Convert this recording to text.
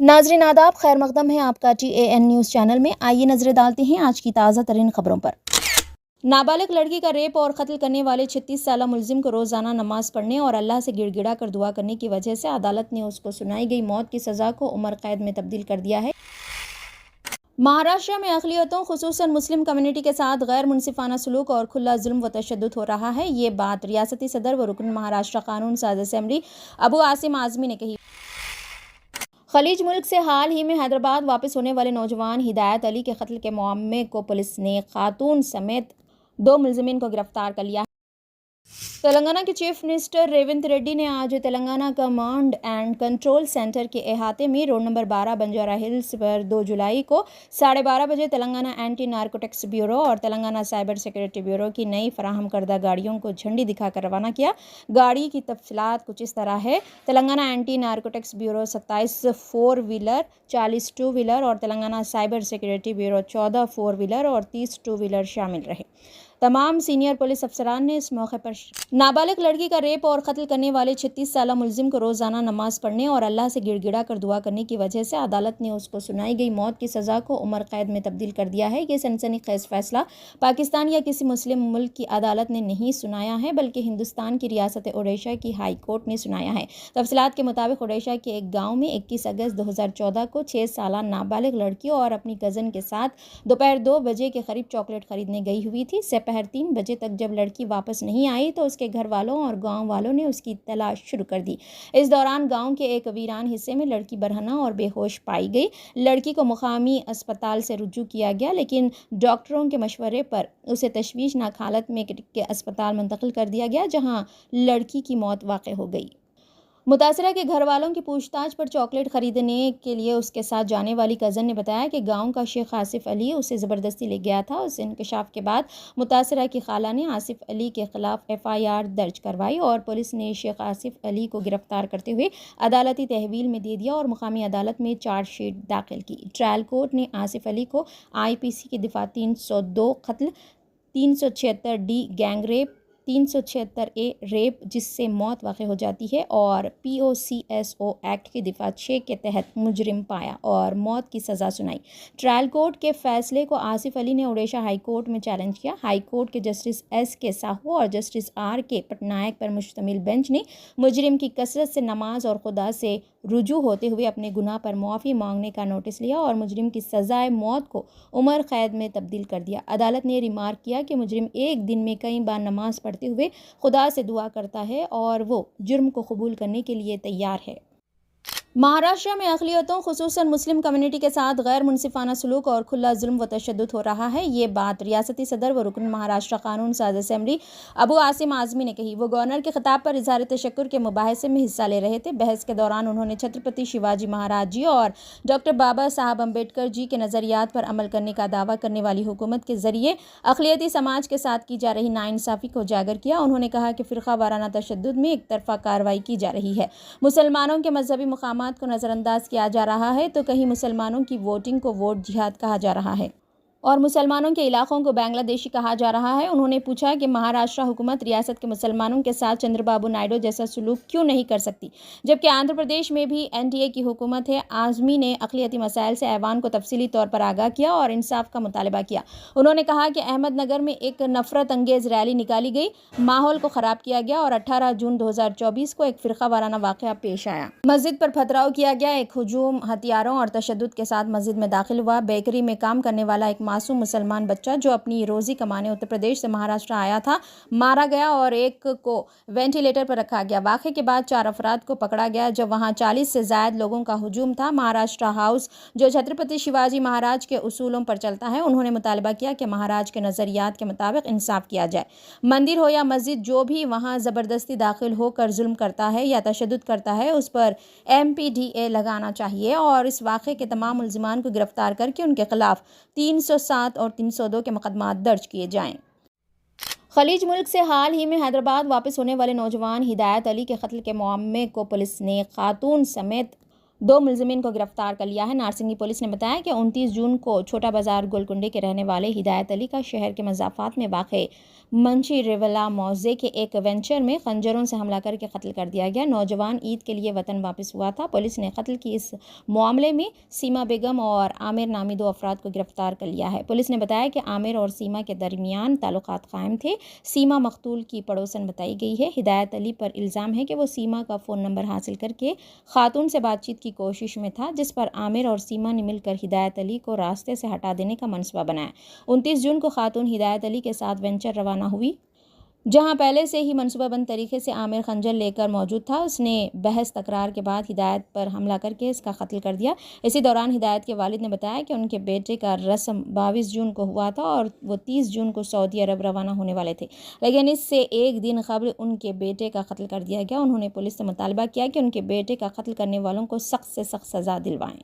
नाजरीन आदाब, खैर मकदम है आपका TAN न्यूज़ चैनल में। आइए नजरें डालते हैं आज की ताज़ा तरीन खबरों पर। नाबालिग लड़की का रेप और कत्ल करने वाले 36 साला मुलजिम को रोज़ाना नमाज पढ़ने और अल्लाह से गिड़गिड़ा कर दुआ करने की वजह से अदालत ने उसको सुनाई गई मौत की सज़ा को उम्र कैद में तब्दील कर दिया है। महाराष्ट्र में अक़लियतों खुसूसन मुस्लिम कम्युनिटी के साथ गैर मुनसिफाना सलूक और खुला जुल्म व तशद्दुद हो रहा है। ये बात रियासती सदर व रुकन महाराष्ट्र कानून साज असम्बली अबू आसिम आज़मी ने कही। खलीज मुल्क से हाल ही में हैदराबाद वापस होने वाले नौजवान हिदायत अली के कत्ल के मामले को पुलिस ने खातून समेत 2 मुलजिमीन को गिरफ्तार कर लिया है। तेलंगाना के चीफ मिनिस्टर रेवंत रेड्डी ने आज Telangana command and control centre के अहाते में रोड नंबर 12 बंजारा हिल्स पर 2 जुलाई को 12:30 बजे तेलंगाना एंटी नारकोटिक्स ब्यूरो और तेलंगाना साइबर सिक्योरिटी ब्यूरो की नई फराहम करदा गाड़ियों को झंडी दिखाकर रवाना किया। गाड़ी की तफसीलात कुछ इस तरह है। Telangana anti narcotics bureau 27 4 wheeler, 40 2 wheeler और Telangana cyber security bureau 14 4 wheeler और 30 2 व्हीलर शामिल रहे। तमाम सीनियर पुलिस अफसरान ने इस मौके पर नाबालिग लड़की का रेप और कत्ल करने वाले 36 साला मुलजिम को रोज़ाना नमाज पढ़ने और अल्लाह से गिड़गिड़ा कर दुआ करने की वजह से अदालत ने उसको सुनाई गई मौत की सज़ा को उम्र कैद में तब्दील कर दिया है। ये सनसनीखेज़ फैसला पाकिस्तान या किसी मुस्लिम मुल्क की अदालत ने नहीं सुनाया है, बल्कि हिंदुस्तान की रियासत ओडिशा की हाई कोर्ट ने सुनाया है। तफसीलात के मुताबिक ओडिशा के एक गाँव में 21 अगस्त 2014 को 6 साला नाबालिग लड़की और अपनी कज़न के साथ दोपहर 2 बजे के करीब चॉकलेट खरीदने गई हुई थी। दोपहर 3 बजे तक जब लड़की वापस नहीं आई तो उसके घर वालों और गांव वालों ने उसकी तलाश शुरू कर दी। इस दौरान गांव के एक वीरान हिस्से में लड़की बरहना और बेहोश पाई गई। लड़की को मुकामी अस्पताल से रुजू किया गया, लेकिन डॉक्टरों के मशवरे पर उसे तशवीशनाक हालत में के अस्पताल मुंतकिल कर दिया गया, जहां लड़की की मौत वाक़ हो गई। मुतासरा के घर वालों की पूछताछ पर चॉकलेट खरीदने के लिए उसके साथ जाने वाली कज़न ने बताया कि गांव का शेख आसिफ अली उसे ज़बरदस्ती ले गया था। उस इंकशाफ के बाद मुतासरा की खाला ने आसिफ अली के खिलाफ FIR दर्ज करवाई और पुलिस ने शेख आसिफ अली को गिरफ्तार करते हुए अदालती तहवील में दे दिया और मुकामी अदालत में चार्जशीट दाखिल की। ट्रायल कोर्ट ने आसिफ अली को IPC की दिफा 302 कत्ल, 376D gang rape, 376A rape जिससे मौत वाक़ हो जाती है और POCSO एक्ट की दिफा 6 के तहत मुजरिम पाया और मौत की सज़ा सुनाई। ट्रायल कोर्ट के फैसले को आसिफ अली ने ओडिशा हाई कोर्ट में चैलेंज किया। हाई कोर्ट के जस्टिस SK साहू और जस्टिस RK पटनायक पर मुश्तमिल बेंच ने मुजरिम की कसरत से नमाज और खुदा से रुजू होते हुए अपने गुनाह पर मुआफ़ी मांगने का नोटिस लिया और मुजरिम की सज़ाए मौत को उम्र कैद में तब्दील कर दिया। अदालत ने रिमार्क किया कि मुजरिम एक दिन में कई बार नमाज पढ़ते हुए खुदा से दुआ करता है और वो जुर्म को कबूल करने के लिए तैयार है। महाराष्ट्र में अक़लियतों खुसूसन मुस्लिम कम्युनिटी के साथ गैर मुनसिफाना सलूक और खुला जुल्म व तशद्दुद हो रहा है। ये बात रियासती सदर व रुकन महाराष्ट्र कानून साज असम्बली अबू आसिम आज़मी ने कही। वो गवर्नर के खिताब पर इज़हार तशक्कुर के मुबाहिसे में हिस्सा ले रहे थे। बहस के दौरान उन्होंने छत्रपति शिवाजी महाराज जी और डॉक्टर बाबा साहब अम्बेडकर जी के नज़रियात पर अमल करने का दावा करने वाली हुकूमत के ज़रिए अक़लियती समाज के साथ की जा रही नाइंसाफ़ी को उजागर किया। उन्होंने कहा कि फ़िरक़ा वाराना तशद्दुद में एक तरफ़ा कार्रवाई की जा रही है। मुसलमानों के मजहबी मकामात को नज़रअंदाज किया जा रहा है तो कहीं मुसलमानों की वोटिंग को वोट जिहाद कहा जा रहा है और मुसलमानों के इलाकों को बांग्लादेशी कहा जा रहा है। उन्होंने पूछा कि महाराष्ट्र हुकूमत रियासत के मुसलमानों के साथ चंद्रबाबू नायडू जैसा सलूक क्यों नहीं कर सकती, जबकि आंध्र प्रदेश में भी NDA की हुकूमत है। आज़मी ने अक़लियती मसाइल से ऐवान को तफसीली तौर पर आगाह किया और इंसाफ का मुतालबा किया। उन्होंने कहा कि अहमदनगर में एक नफरत अंगेज़ रैली निकाली गई, माहौल को ख़राब किया गया और 18 जून 2024 को एक फ़िरक़ा वाराना वाक़या पेश आया। मस्जिद पर पथराव किया गया। एक हुजूम हथियारों और तशद्दुद के साथ मस्जिद में दाखिल हुआ। बेकरी में काम करने वाला एक मासूम मुसलमान बच्चा जो अपनी रोज़ी कमाने उत्तर प्रदेश से महाराष्ट्र आया था मारा गया और एक को वेंटिलेटर पर रखा गया। वाक़े के बाद 4 अफराद को पकड़ा गया जब वहां 40 से ज़ायद लोगों का हुजूम था। महाराष्ट्र हाउस जो छत्रपति शिवाजी महाराज के उसूलों पर चलता है, उन्होंने मुतालबा किया कि महाराज के नज़रियात के मुताबिक इंसाफ किया जाए। मंदिर हो या मस्जिद, जो भी वहाँ ज़बरदस्ती दाखिल होकर जुल्म करता है या तशद्दुद करता है उस पर MPDA लगाना चाहिए और इस वाक़े के तमाम मुल्ज़िमान को गिरफ्तार करके उनके खिलाफ 307 और 302 के मुकदमात दर्ज किए जाएं। खलीज मुल्क से हाल ही में हैदराबाद वापस होने वाले नौजवान हिदायत अली के कत्ल के मामले को पुलिस ने खातून समेत 2 ملزمین کو گرفتار کر لیا ہے۔ نارسنگی پولیس نے بتایا کہ 29 جون کو چھوٹا بازار گولکنڈے کے رہنے والے ہدایت علی کا شہر کے مضافات میں واقع منشی ریولا موزے کے ایک وینچر میں خنجروں سے حملہ کر کے قتل کر دیا گیا۔ نوجوان عید کے لیے وطن واپس ہوا تھا۔ پولیس نے قتل کی اس معاملے میں سیما بیگم اور عامر نامی 2 افراد کو گرفتار کر لیا ہے۔ پولیس نے بتایا کہ عامر اور سیما کے درمیان تعلقات قائم تھے۔ سیما مقتول کی پڑوسن بتائی گئی ہے۔ ہدایت علی پر الزام ہے کہ وہ سیما کا فون نمبر حاصل کر کے خاتون سے بات چیت کی کوشش میں تھا، جس پر عامر اور سیما نے مل کر ہدایت علی کو راستے سے ہٹا دینے کا منصوبہ بنایا۔ 29 جون کو خاتون ہدایت علی کے ساتھ وینچر روانہ ہوئی، جہاں پہلے سے ہی منصوبہ بند طریقے سے عامر خنجر لے کر موجود تھا۔ اس نے بحث تکرار کے بعد ہدایت پر حملہ کر کے اس کا قتل کر دیا۔ اسی دوران ہدایت کے والد نے بتایا کہ ان کے بیٹے کا رسم 22 جون کو ہوا تھا اور وہ 30 جون کو سعودی عرب روانہ ہونے والے تھے، لیکن اس سے ایک دن قبل ان کے بیٹے کا قتل کر دیا گیا۔ انہوں نے پولیس سے مطالبہ کیا کہ ان کے بیٹے کا قتل کرنے والوں کو سخت سے سخت سزا دلوائیں۔